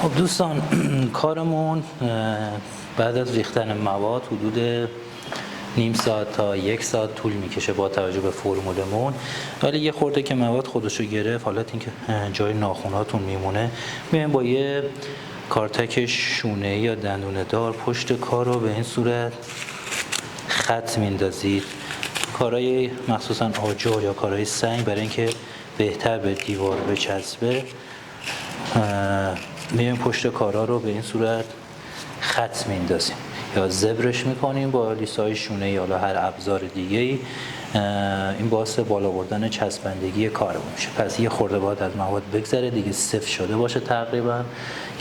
خب دوستان، کارمون بعد از ریختن مواد حدود نیم ساعت تا 1 ساعت طول میکشه با توجه به فرمولمون. ولی یه خورده که مواد خودشو گرفت، حالت این که جای ناخوناتون میمونه، میایم با یه کارتک شونه‌ای یا دندونه دار پشت کار رو به این صورت خط میندازید. کارهای مخصوصا آجر یا کارهای سنگ برای اینکه بهتر به دیوار بچسبه، میایم پشت کارا رو به این صورت خط میندازیم یا زبرش میکنیم با لیسای شونه یا هر ابزار دیگه‌ای. این باعث بالا بردن چسبندگی کارمون میشه. پس یه خورده باید از مواد بگذره دیگه، صفر شده باشه تقریبا،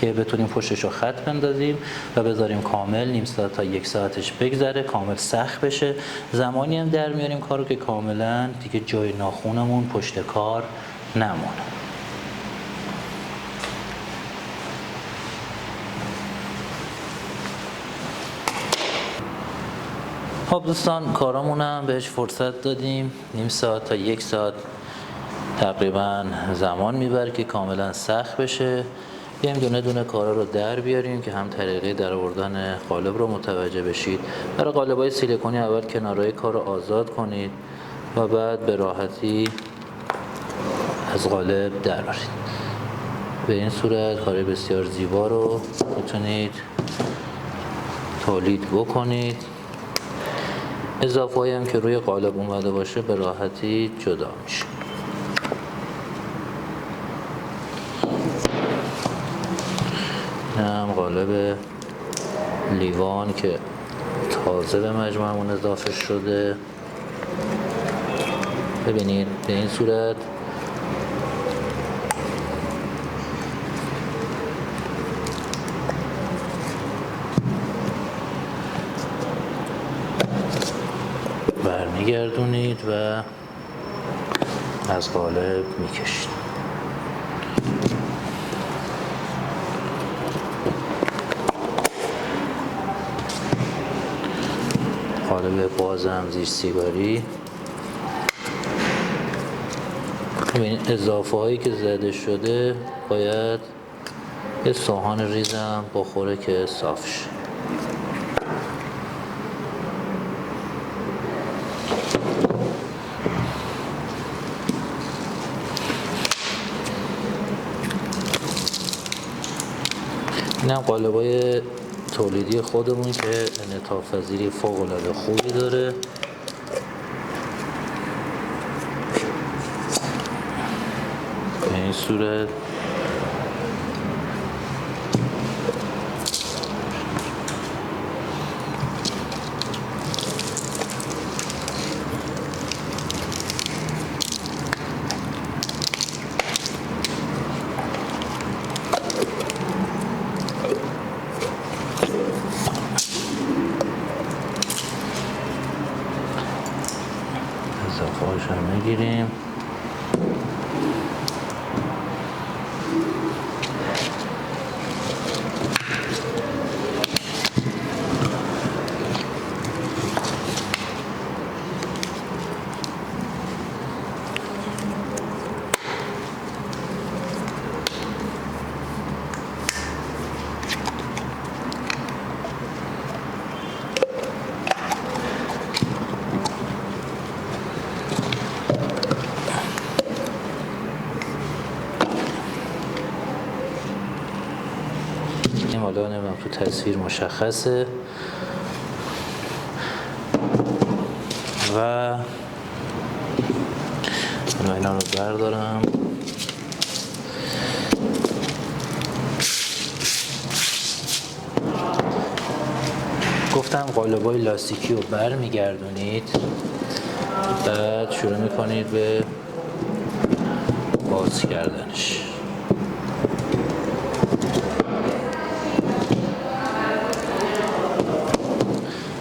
که بتونیم پشتش رو خط بندازیم و بذاریم کامل نیم ساعت تا 1 ساعتش بگذره، کامل سخت بشه. زمانی هم در میاریم کارو که کاملا دیگه جای ناخونمون پشت کار نمونه. خب دوستان، کارامون هم بهش فرصت دادیم، نیم ساعت تا 1 ساعت تقریبا زمان میبره که کاملا سخت بشه. بیایم دونه دونه کارا رو در بیاریم که هم طریقه در آوردن قالب رو متوجه بشید. برای قالب‌های سیلیکونی اول کنارهای کار رو آزاد کنید و بعد به راحتی از قالب درآورید. به این صورت کار بسیار زیبا رو میتونید تولید بکنید. اضافه‌ای هم که روی قالب اومده باشه به راحتی جدا میشه. این هم قالب لیوان که تازه به مجموعمون اضافه شده. ببینید به این صورت برمیگردونید و از قالب میکشید. قالب بازم زیر سیگاری. ببینید اضافه هایی که زده شده باید یه سوهان ریزم بخوره که صاف شه. این هم قالب‌های تولیدی خودمون که انعطاف پذیری فوق‌العاده خوبی داره. به این صورت اضافه‌هاش رو میگیریم. حالا نمیدونم تو تصویر مشخصه و اینا رو بردارم. گفتم قالب‌های لاستیکی رو برمیگردونید، بعد شروع میکنید به باز کردنش.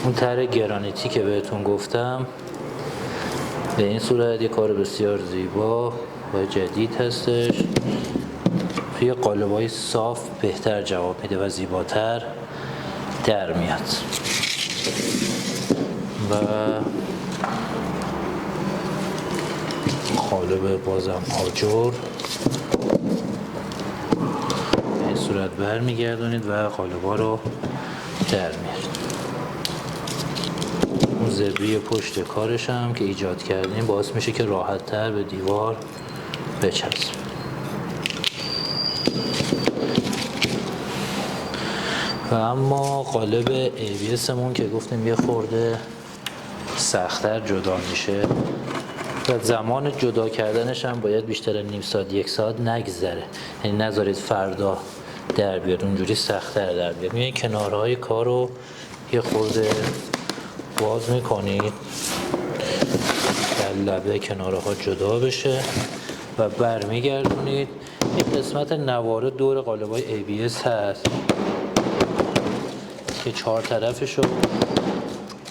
اون طرح گرانیتی که بهتون گفتم به این صورت یک کار بسیار زیبا و جدید هستش. توی قالب‌های صاف بهتر جواب میده و زیباتر در میاد. و قالب بازم آجر به این صورت برمیگردونید و قالب‌ها رو در میارید. اون زبری پشت کارش هم که ایجاد کردیم باعث میشه که راحت‌تر به دیوار بچسبه. و اما قالب ABS مون که گفتیم یه خورده سخت‌تر جدا میشه و زمان جدا کردنش هم باید بیشتر نیم ساعت 1 ساعت نگذره، یعنی نذارید فردا در بیاد، اونجوری سخت‌تر در بیاد. میایین کنارهای کار رو یه خورده باز میکنید که لبه کنارها جدا بشه و برمیگردونید. این قسمت نواره دور قالب‌های ABS هست که 4 طرفش رو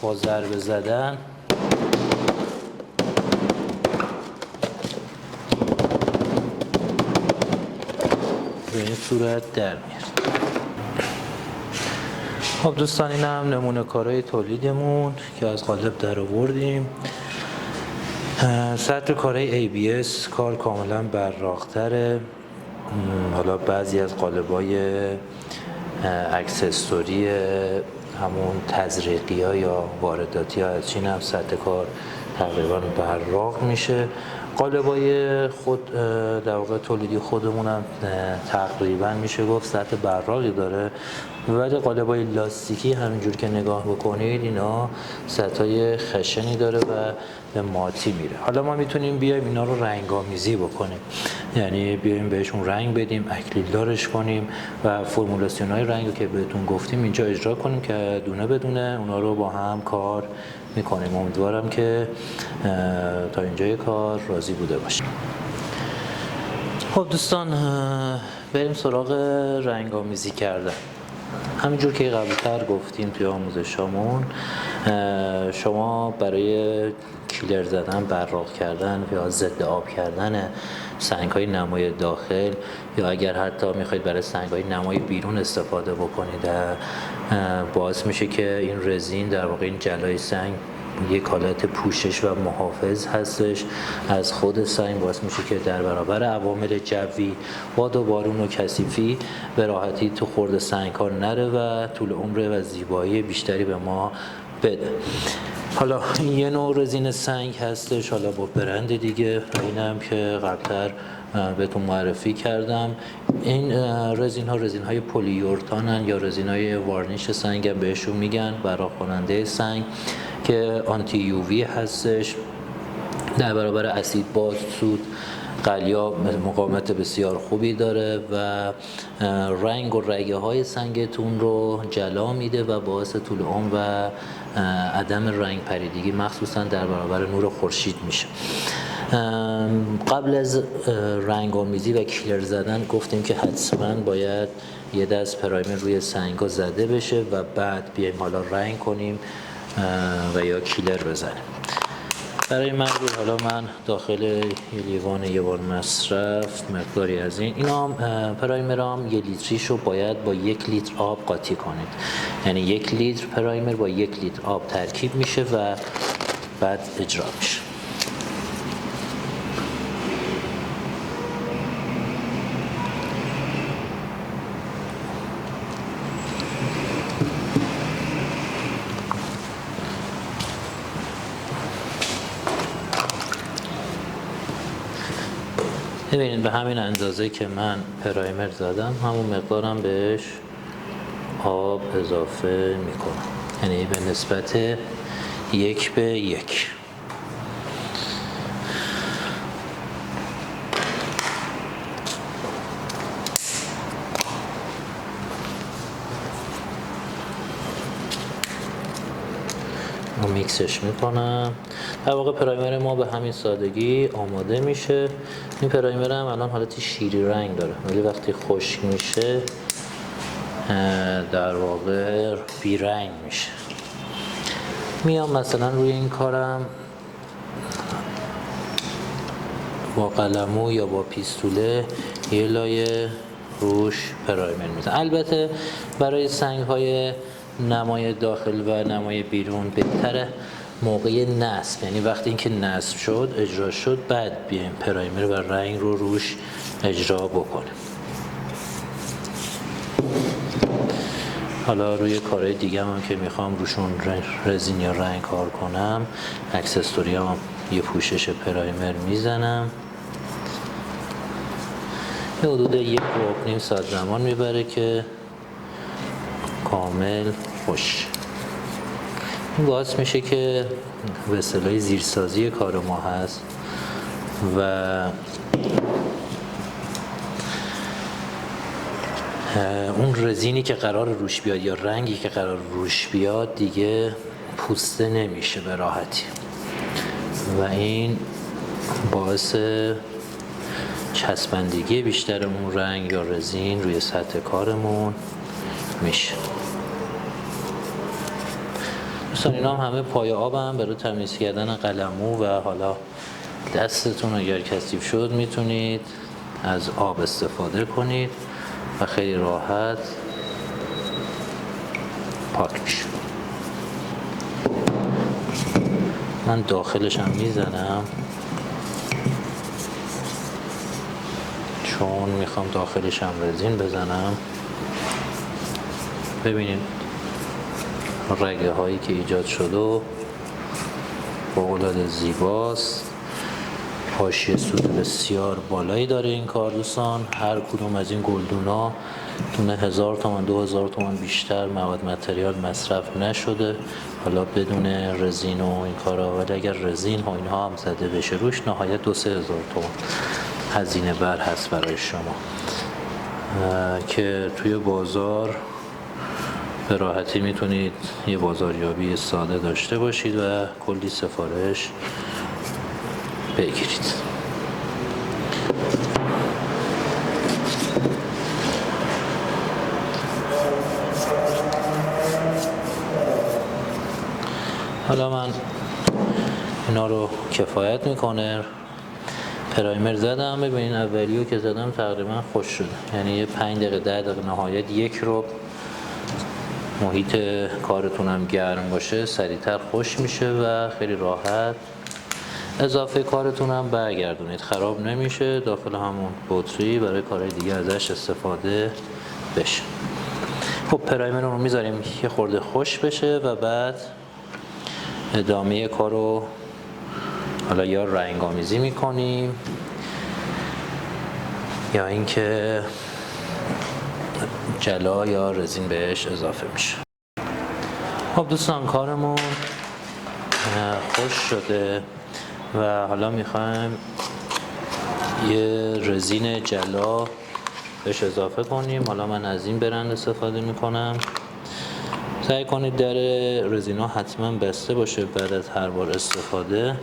با ضربه زدن به این صورت در میاد. خب دوستان، این هم نمونه کارهای تولیدمون که از قالب در آوردیم. سطح کارهای ABS کار کاملا براق‌تره. حالا بعضی از قالب‌های اکسسوری همون تزریقی ها یا وارداتی ها از چین هم سطح کار تقریبا براق میشه. قالب‌های خود در واقع تولیدی خودمون هم تقریبا میشه گفت سطح براقی داره، ولی قالب‌های لاستیکی همینجور که نگاه بکنید اینا سطح‌های خشنی داره و به ماتی میره. حالا ما میتونیم بیایم اینا رو رنگ‌آمیزی بکنیم، یعنی بیایم بهشون رنگ بدیم، اکریلدارش کنیم و فرمولاسیون‌های رنگ رو که بهتون گفتیم اینجا اجرا کنیم که دونه بدونه اونا رو با هم کار میکنیم. امیدوارم که تا اینجای کار راضی بوده باشیم. خب دوستان، بریم سراغ رنگ‌آمیزی کردن. همینجور که قبل‌تر گفتیم توی آموزشامون، شما برای کیلر زدن، براق کردن یا ضد آب کردن سنگ‌های نمای داخل یا اگر حتی میخواید برای سنگ‌های نمای بیرون استفاده بکنید، باعث میشه که این رزین در واقع این جلای سنگ یک حالت پوشش و محافظ هستش از خود سنگ، باعث میشه که در برابر عوامل جوی، باد و بارون و کثیفی به راحتی تو خورد سنگ ها نره و طول عمر و زیبایی بیشتری به ما بده. حالا این یه نوع رزین سنگ هستش، حالا با برند دیگه، اینم که قبلتر بهتون معرفی کردم. این رزین های پلیورتانن یا رزین های وارنیش سنگ هم بهشون میگن، براق کننده سنگ که آنتی یووی هستش، در برابر اسید باز، سود، قلیا مقاومت بسیار خوبی داره و رنگ و رگه های سنگتون رو جلا میده و باعث طول عمر و عدم رنگ پریدگی مخصوصا در برابر نور خورشید میشه. قبل از رنگ‌آمیزی و کیلر زدن گفتیم که حتما باید یه دست پرایمر روی سنگ‌ها زده بشه و بعد بیایم حالا رنگ کنیم و یا کیلر بزنیم. برای منظور حالا من داخل یه لیوان یه بار مصرف مقداری از اینا پرایمرام 1 لیتریشو باید با 1 لیتر آب قاطی کنید، یعنی 1 لیتر پرایمر با 1 لیتر آب ترکیب میشه و بعد اجرا میشه. ببینید به همین اندازه که من پرایمر زدم همون مقدارم بهش آب اضافه میکنم، یعنی به نسبت 1:1. میکسش میکنم. در واقع پرایمر ما به همین سادگی آماده میشه. این پرایمر هم الان حالت شیری رنگ داره، ولی وقتی خشک میشه در واقع بی رنگ میشه. میام مثلا روی این کارم با قلمو یا با پیستوله یه لایه روش پرایمر میزنم. البته برای سنگ های نمای داخل و نمای بیرون بهتره موقع نصب، یعنی وقتی اینکه نصب شد اجرا شد بعد بیایم پرایمر و رنگ رو روش اجرا بکنیم. حالا روی کارهای دیگه هم که میخوام روشون رزین یا رنگ کار کنم، اکسسوری هم یه پوشش پرایمر میزنم. یه حدود 1.5 ساعت زمان میبره که کامل خوش. این باعث میشه که به اصطلاح زیرسازی کار ما هست و اون رزینی که قرار روش بیاد یا رنگی که قرار روش بیاد دیگه پوسته نمیشه به راحتی و این باعث چسبندگی بیشتر اون رنگ یا رزین روی سطح کارمون میشه. دوستان اینا هم همه پایه آبم برای تمیز کردن قلمو و حالا دستتون اگر کثیف شد میتونید از آب استفاده کنید و خیلی راحت پاک میشه. من داخلش هم میزنم چون میخوام داخلش هم رزین بزنم. ببینید رگه هایی که ایجاد شده و فوق‌العاده زیباست. حاشیه سود بسیار بالایی داره این کار دوستان. هر کدوم از این گلدونا دونه 1000 تومان 2000 تومان بیشتر مواد متریال مصرف نشده، حالا بدون رزین و این کارا. ولی اگر رزین و اینها هم زده بشه روش نهایت 2-3 هزار تومان هزینه بر هست برای شما که توی بازار به راحتی میتونید یه بازاریابی ساده داشته باشید و کلی سفارش بگیرید. حالا من اینا رو کفایت میکنه پرایمر زدم. ببینید اولیو که زدم تقریبا خوش شده، یعنی یه 5 دقیقه 10 دقیقه نهایت 1 رو محیط کارتونم گرم باشه سریعتر خوش میشه و خیلی راحت اضافه کارتونم برگردونید، خراب نمیشه. داخل همون بطری برای کارهای دیگه ازش استفاده بشه. خب پرایمر رو میذاریم یه خورده خوش بشه و بعد ادامه کارو حالا یا رنگ آمیزی میکنیم یا اینکه جلا یا رزین بهش اضافه میشه. خب دوستان کارمون خوش شده و حالا میخوایم یه رزین جلا بهش اضافه کنیم. حالا من از این برند استفاده میکنم. سعی کنید در رزینا حتما بسته باشه بعد از هر بار استفاده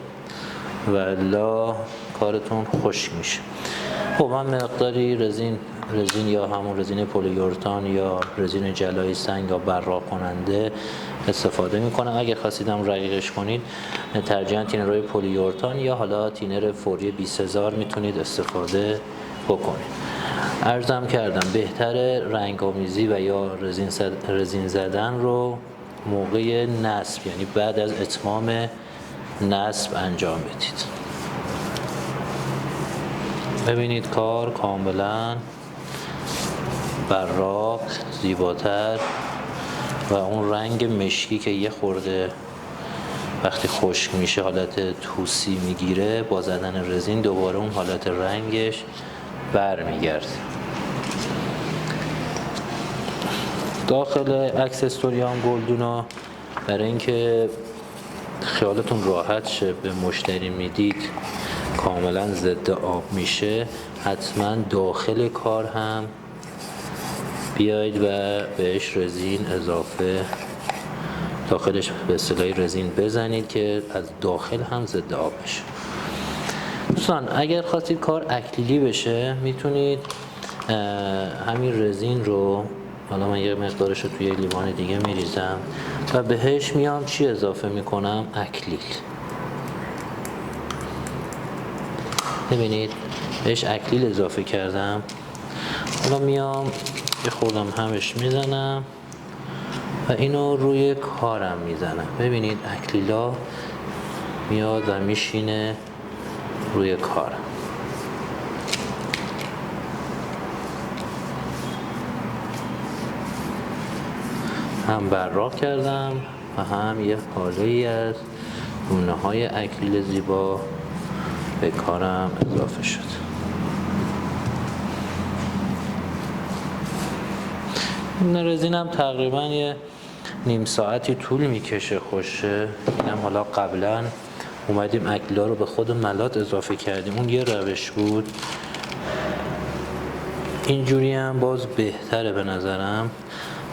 و الا کارتون خشک میشه. خب من مقداری رزین یا همون رزین پلیورتان یا رزین جلای سنگ یا براق کننده استفاده میکنم. اگه خواستیدم رقیقش کنید ترجیحاً تینرهای پلیورتان یا حالا تینر فوری 20000 میتونید استفاده بکنید. عرضم کردم بهتر رنگ آمیزی و یا رزین زدن رو موقع نصب، یعنی بعد از اتمام نصب انجام بدید. ببینید کار کاملا براق، زیباتر و اون رنگ مشکی که یه خورده وقتی خشک میشه حالت توسی میگیره با زدن رزین دوباره اون حالت رنگش برمیگرده. داخل اکسسوری هم گلدونا برای اینکه خیالتون راحت شه به مشتری میدید کاملا ضد آب میشه، حتما داخل کار هم بیاید و بهش رزین اضافه داخلش به اصطلاح رزین بزنید که از داخل هم ضد آب بشه. دوستان اگر خواستید کار اکلیلی بشه میتونید همین رزین رو، حالا من یه مقدارش رو توی لیوان دیگه میریزم و بهش میام چی اضافه میکنم؟ اکلیل. ببینید بهش اکلیل اضافه کردم. حالا میام یه خوردم همش میزنم و اینو روی کارم میزنم. ببینید اکلیلا میاد و میشینه روی کارم. هم براق کردم و هم یه حاله‌ای از گونه‌های اکریل زیبا به کارم اضافه شد. این رزینم تقریبا یه نیم ساعتی طول میکشه خوشه. اینم حالا قبلا اومدیم اکریلا رو به خود ملات اضافه کردیم، اون یه روش بود. اینجوری هم باز بهتره به نظرم،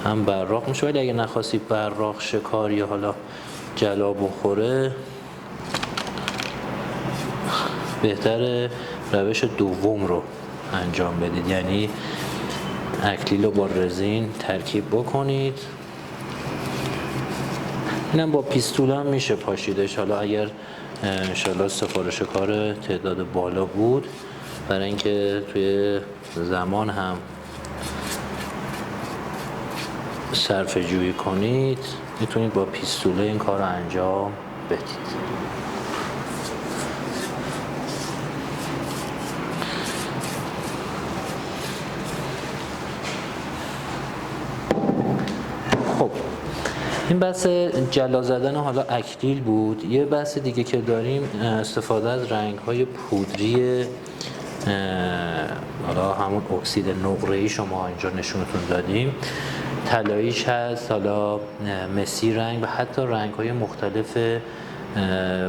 هم براق میشه، ولی اگه نخواستی براق شکار یا حالا جلا بخوره بهتره روش دوم رو انجام بدید، یعنی اکریل رو با رزین ترکیب بکنید. اینم با پیستول هم میشه پاشیدش، حالا اگر انشالله سفارش کار تعداد بالا بود، برای اینکه توی زمان هم صرفه جویی کنید میتونید با پیستوله این کار رو انجام بدید. خب این بحث جلا زدن حالا اکریل بود. یه بحث دیگه که داریم استفاده از رنگ‌های پودری، حالا همون اکسید نقره‌ای شما اینجا نشونتون دادیم، طلاییش هست، حالا مسی رنگ و حتی رنگ‌های مختلف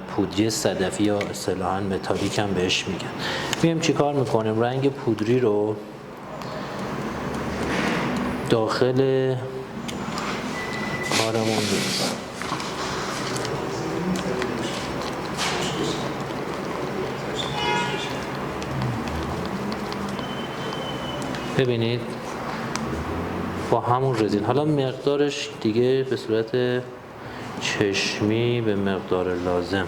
پودری صدفی یا اصطلاحاً متالیک هم بهش میگن. میایم چیکار میکنیم؟ رنگ پودری رو داخل کارمون می‌ریزیم. ببینید با همون رزین، حالا مقدارش دیگه به صورت چشمی به مقدار لازم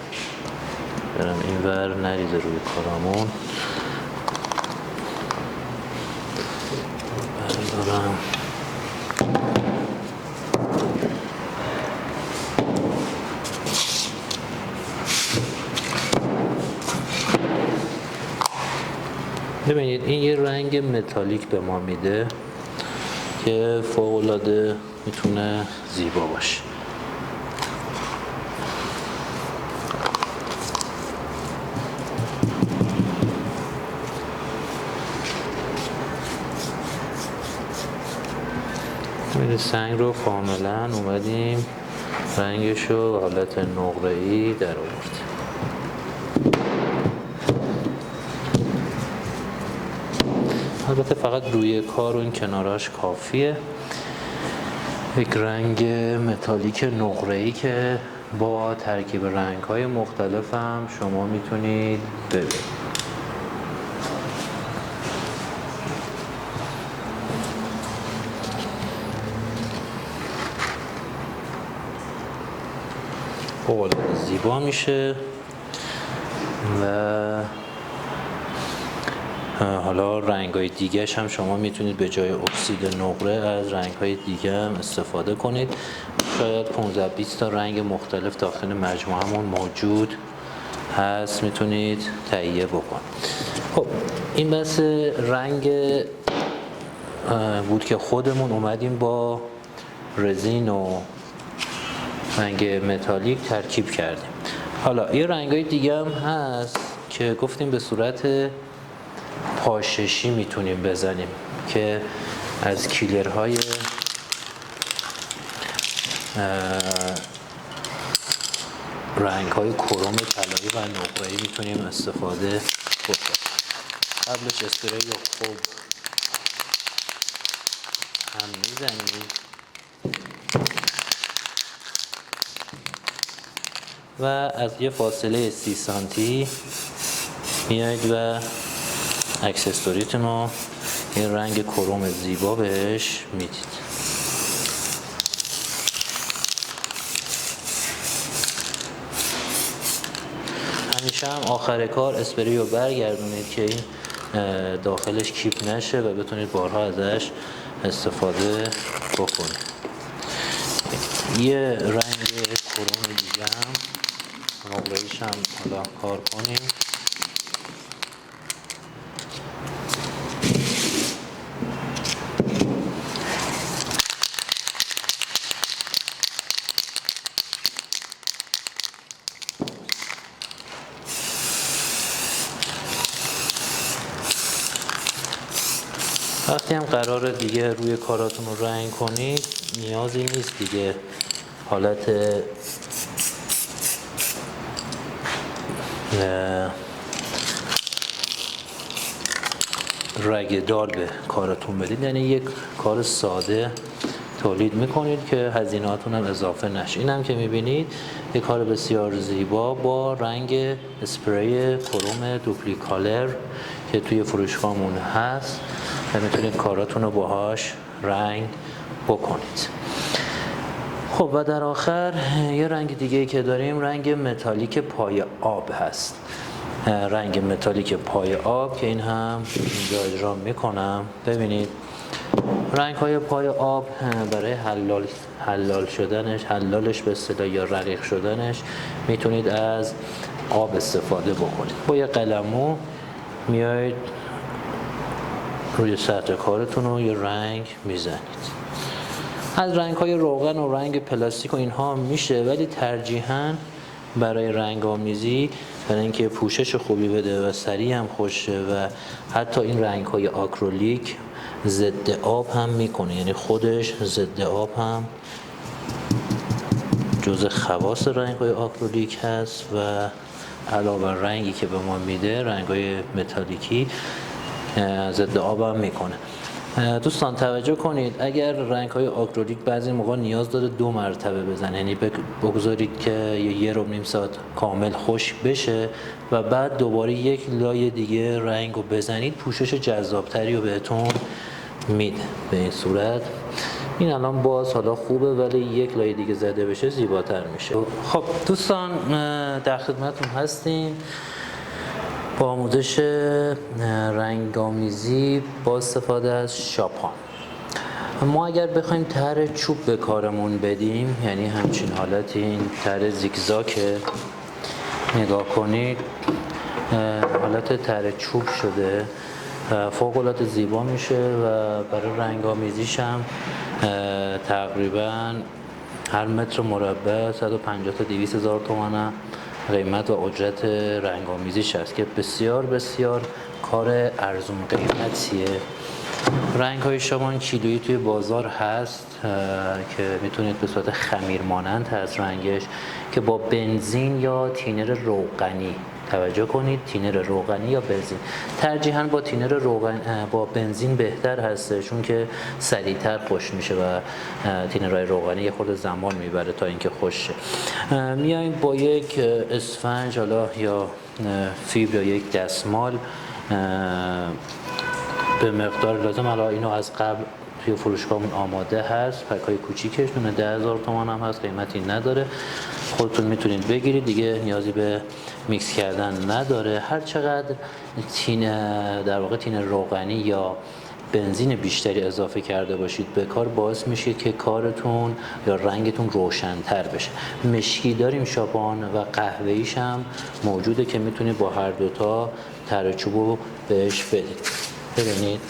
برم اینور نریزه روی کارامون. بردارم ببینید این یه رنگ متالیک به ما میده که فوق‌العاده میتونه زیبا باشه. ببینید سنگ رو کاملا اومدیم رنگش رو حالت نقره‌ای در آوردیم. البته فقط روی کار و این کناراش کافیه. یک رنگ متالیک نقره‌ای که با ترکیب رنگ‌های مختلف هم شما میتونید ببینید. زیبا میشه و حالا رنگ‌های دیگه‌ش هم شما میتونید به جای اکسید نقره از رنگ‌های دیگه هم استفاده کنید. شاید 15-20 تا رنگ مختلف داخل مجموعه‌مون موجود هست، میتونید تهیه بکنید. خب این بحث رنگ بود که خودمون اومدیم با رزین و رنگ متالیک ترکیب کردیم. حالا یه رنگ‌های دیگه هم هست که گفتیم به صورت پاششی میتونیم بزنیم که از کیلرهای رنگ‌های کروم طلایی و نقره‌ای میتونیم استفاده بکنیم. قبلش اسپری خوب هم میزنیم و از یه فاصله 30 سانتی میاید و اکسسوریتون رو یه رنگ کروم زیبا بهش میدید. همیشه هم آخر کار اسپری رو برگردونید که این داخلش کیپ نشه و بتونید بارها ازش استفاده بکنید. یه رنگ کروم دیگه هم نقره‌ایش هم حالا کار کنیم. وقتی هم قراره دیگه روی کاراتون رو رنگ کنید نیازی نیست دیگه حالت رگه‌دار به کارتون بدید، یعنی یک کار ساده تولید میکنید که هزینه‌هاتون هم اضافه نشه. این هم که میبینید یک کار بسیار زیبا با رنگ اسپری کروم دوپلیکالر که توی فروشگاهمون هست و میتونید کاراتون رو باهاش رنگ بکنید. خب و در آخر یه رنگ دیگه که داریم رنگ متالیک پای آب هست. رنگ متالیک پای آب که این هم اینجا اجرا میکنم. ببینید رنگ های پای آب برای حلالش به اصطلاح یا رقیق شدنش میتونید از آب استفاده بکنید. با یه قلمو میایید روی سطح کارتون رو یه رنگ میزنید. از رنگ های روغن و رنگ پلاستیک و اینها میشه، ولی ترجیحاً برای رنگ آمیزی برای اینکه پوشش خوبی بده و سریع هم خوشه و حتی این رنگ های آکریلیک ضد آب هم میکنه، یعنی خودش ضد آب هم جزء خواص رنگ های آکریلیک هست و علاوه بر رنگی که به ما میده رنگ های متالیکی ضد آب هم میکنه. دوستان توجه کنید اگر رنگ های آکریلیک بعضی موقع نیاز داره 2 مرتبه بزنه، یعنی بگذارید که 1.5 ساعت کامل خشک بشه و بعد دوباره یک لایه دیگه رنگ رو بزنید، پوشش جذابتری رو بهتون میده. به این صورت این الان باز حالا خوبه ولی یک لایه دیگه زده بشه زیباتر میشه. خب دوستان در خدمتتون هستیم با آموزش رنگ‌آمیزی با استفاده از شاپان. ما اگر بخوایم طرح چوب به کارمون بدیم، یعنی همچین حالتی این طرح زیگزاگه، نگاه کنید حالت طرح چوب شده، فوق‌العاده زیبا میشه و برای رنگ‌آمیزیش هم تقریبا هر متر مربع 150 تا 200 هزار تومان قیمت و اجرت رنگ‌آمیزیش هست که بسیار بسیار کار ارزون قیمتیه. رنگ‌های شاپان کیلویی توی بازار هست که میتونید به صورت خمیر مانند هست رنگش که با بنزین یا تینر روغنی، توجه کنید تینر روغنی یا بنزین، ترجیحاً با تینر روغن با بنزین بهتر هست چون که سریعتر خشک میشه و تینرهای روغنی یه خورده زمان میبره تا اینکه خشک شه. میایم با یک اسفنج حالا یا فیبر یا یک دستمال به مقدار لازم، حالا اینو از قبل توی فروشگاهمون آماده هست، پک‌های کوچیکش دونه 10,000 تومان هم هست، قیمتی نداره، خودتون میتونید بگیرید دیگه، نیازی به میکس کردن نداره. هر چقدر در واقع تین روغنی یا بنزین بیشتری اضافه کرده باشید به کار باعث میشه که کارتون یا رنگتون روشن‌تر بشه. مشکی داریم شاپان و قهوه‌ایش هم موجوده که میتونید با هر دوتا طرح چوبو بهش بدید. ببینید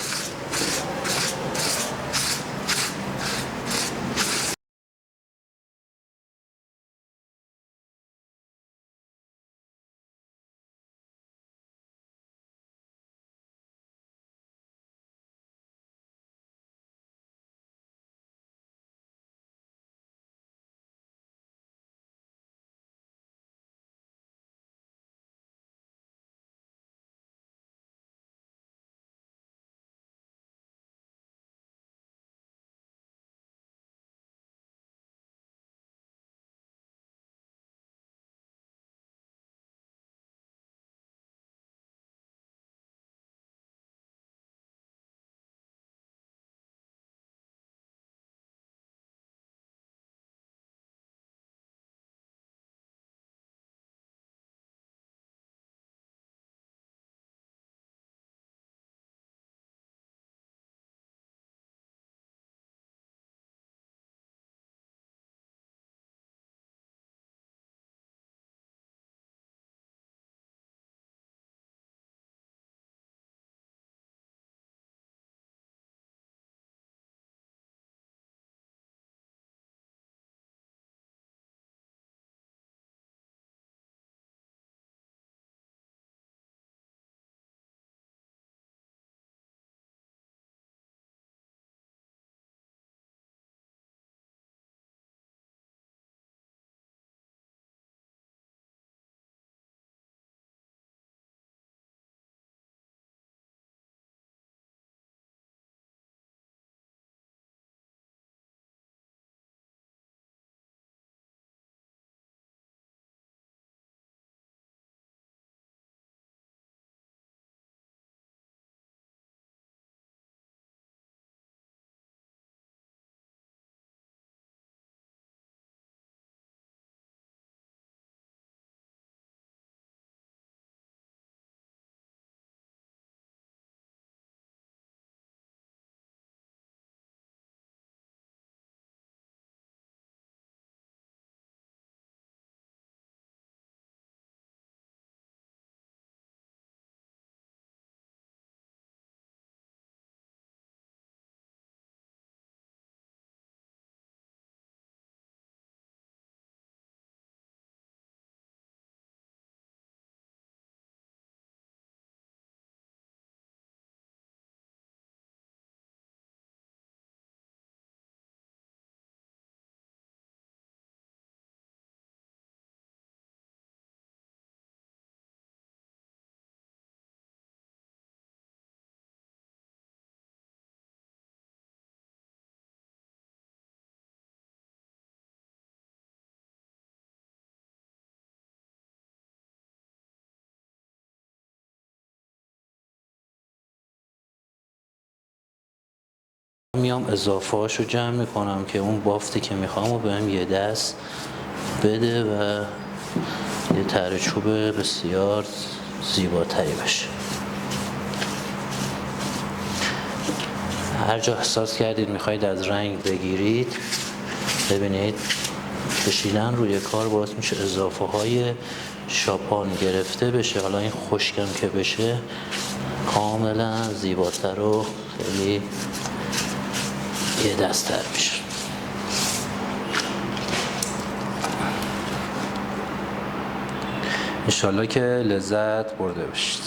میام اضافه هاشو جمع میکنم که اون بافتی که میخوام و بهم یه دست بده و یه تره چوب بسیار زیباتری بشه. هر جا احساس کردید میخواید از رنگ بگیرید، ببینید کشیدن روی کار باعث میشه اضافه های شاپان گرفته بشه. حالا این خشکم که بشه کاملا زیباتر و خیلی یه دست‌تر میشه. انشالله که لذت برده باشید.